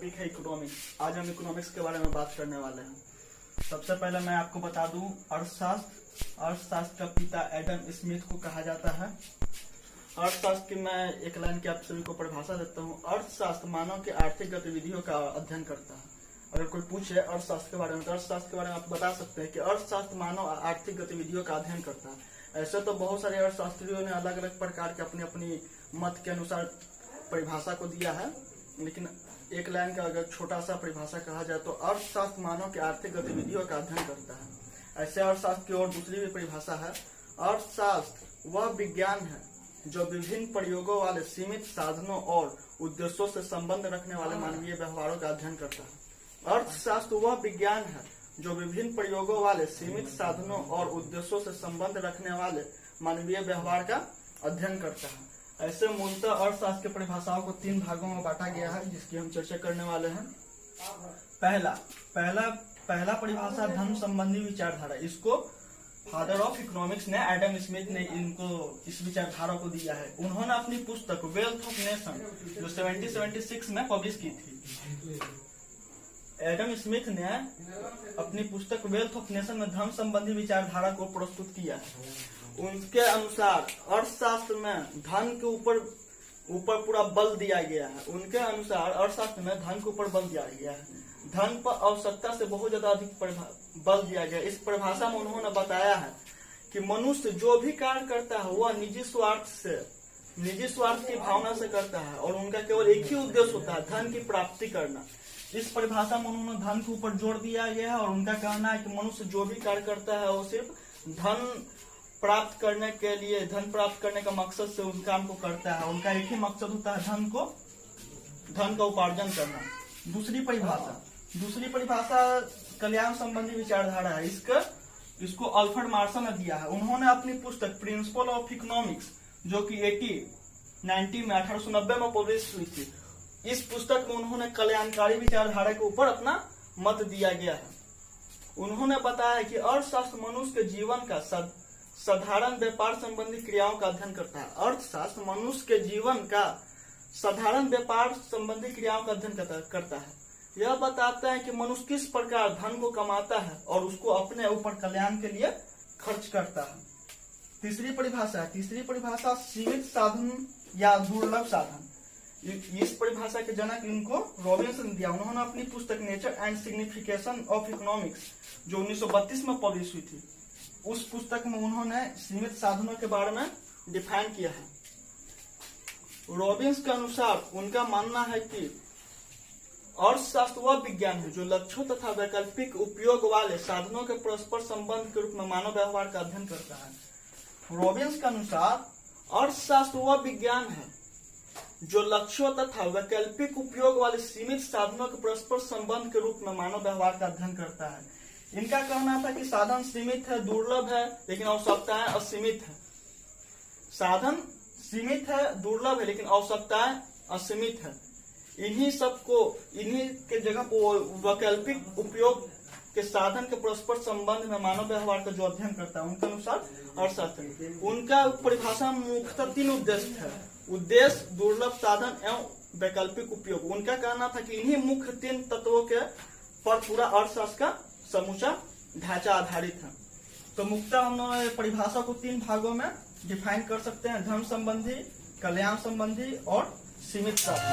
Topic है economics. आज हम इकोनॉमिक्स के बारे में बात करने वाले हैं। सबसे पहले मैं आपको बता दूं, अर्थशास्त्र का पिता एडम स्मिथ को कहा जाता है। अर्थशास्त्र की मैं एक लाइन की आप सभी को परिभाषा देता हूं। अर्थशास्त्र मानव के आर्थिक गतिविधियों का अध्ययन करता है। अगर कोई पूछे अर्थशास्त्र के बारे में तो अर्थशास्त्र के बारे में आप बता सकते हैं कि अर्थशास्त्र मानव आर्थिक गतिविधियों का अध्ययन करता है। ऐसे तो बहुत सारे अर्थशास्त्रियों ने अलग अलग प्रकार के अपनी अपनी मत के अनुसार परिभाषा को दिया है, लेकिन एक लाइन का अगर छोटा सा परिभाषा कहा जाए तो अर्थशास्त्र मानव के आर्थिक गतिविधियों का अध्ययन करता है। ऐसे अर्थशास्त्र की और दूसरी भी परिभाषा है। अर्थशास्त्र वह विज्ञान है जो विभिन्न प्रयोगों वाले सीमित साधनों और उद्देश्यों से संबंध रखने वाले मानवीय व्यवहारों का अध्ययन करता है। अर्थशास्त्र वह विज्ञान है जो विभिन्न प्रयोगों वाले सीमित साधनों और उद्देश्यों से संबंध रखने वाले मानवीय व्यवहार का अध्ययन करता है। ऐसे मूलतः अर्थशास्त्र की परिभाषाओं को 3 भागों में बांटा गया है, जिसकी हम चर्चा करने वाले हैं। पहला परिभाषा धन संबंधी विचारधारा। इसको फादर ऑफ इकोनॉमिक्स ने एडम स्मिथ ने इनको इस विचारधारा को दिया है। उन्होंने अपनी पुस्तक वेल्थ ऑफ नेशन जो 1776 में पब्लिश की थी। एडम स्मिथ ने अपनी पुस्तक वेल्थ ऑफ नेशन में धन संबंधी विचारधारा को प्रस्तुत किया है। उनके अनुसार अर्थशास्त्र में धन के ऊपर पूरा बल दिया गया है। उनके अनुसार अर्थशास्त्र में धन के ऊपर बल दिया गया है। धन पर आवश्यकता से बहुत ज्यादा अधिक बल दिया गया। इस परिभाषा में उन्होंने बताया है कि मनुष्य जो भी कार्य करता है वह निजी स्वार्थ की भावना से करता है और उनका केवल एक ही उद्देश्य होता है, धन की प्राप्ति करना। इस परिभाषा में उन्होंने धन के ऊपर जोर दिया गया है और उनका कहना है कि मनुष्य जो भी कार्य करता है वो सिर्फ धन प्राप्त करने के लिए, धन प्राप्त करने का मकसद से उस काम को करता है। उनका एक ही मकसद होता है धन का उपार्जन करना। दूसरी परिभाषा कल्याण संबंधी विचारधारा है। इसको अल्फ्रेड मार्शल ने दिया है। उन्होंने अपनी पुस्तक प्रिंसिपल ऑफ इकोनॉमिक्स जो कि 1890 में पब्लिश हुई थी, इस पुस्तक में उन्होंने कल्याणकारी विचारधारा के ऊपर अपना मत दिया गया है। उन्होंने बताया कि अर्थशास्त्र मनुष्य के जीवन का साधारण व्यापार संबंधी क्रियाओं का अध्ययन करता है। अर्थशास्त्र मनुष्य के जीवन का साधारण व्यापार संबंधी क्रियाओं का अध्ययन करता है। यह बताता है कि मनुष्य किस प्रकार धन को कमाता है और उसको अपने ऊपर कल्याण के लिए खर्च करता है। तीसरी परिभाषा सीमित साधन या दुर्लभ साधन। इस परिभाषा के जनक इनको रॉबिन्सन ने दिया। उन्होंने अपनी पुस्तक nature and signification of economics जो 1932 में पब्लिश हुई थी, उस पुस्तक में उन्होंने सीमित साधनों के बारे में डिफाइन किया है। रॉबिन्स के अनुसार उनका मानना है कि अर्थशास्त्र वह विज्ञान है जो लक्ष्यों तथा वैकल्पिक उपयोग वाले साधनों के परस्पर संबंध के रूप में मानव व्यवहार का अध्ययन करता है। रॉबिन्स के अनुसार अर्थशास्त्र वह विज्ञान है जो लक्ष्यों तथा वैकल्पिक उपयोग वाले सीमित साधनों के परस्पर संबंध के रूप में मानव व्यवहार का अध्ययन करता है। इनका कहना था कि साधन सीमित है, दुर्लभ है, लेकिन आवश्यकताएं असीमित है। साधन सीमित है, दुर्लभ है, लेकिन आवश्यकताएं असीमित है। इन्हीं के जगह पर वैकल्पिक उपयोग के साधन के परस्पर संबंध में मानव व्यवहार का जो अध्ययन करता है, उनके अनुसार अर्थशास्त्र। उनका परिभाषा मुख्यतः 3 उद्देश्य है: उद्देश्य, दुर्लभ साधन एवं वैकल्पिक उपयोग। उनका कहना था कि इन्हीं मुख्य 3 तत्वों के पर पूरा अर्थशास्त्र का समूचा ढांचा आधारित है। तो मुख्यतः हम परिभाषा को 3 भागों में डिफाइन कर सकते हैं: धन संबंधी, कल्याण संबंधी और सीमित साधन।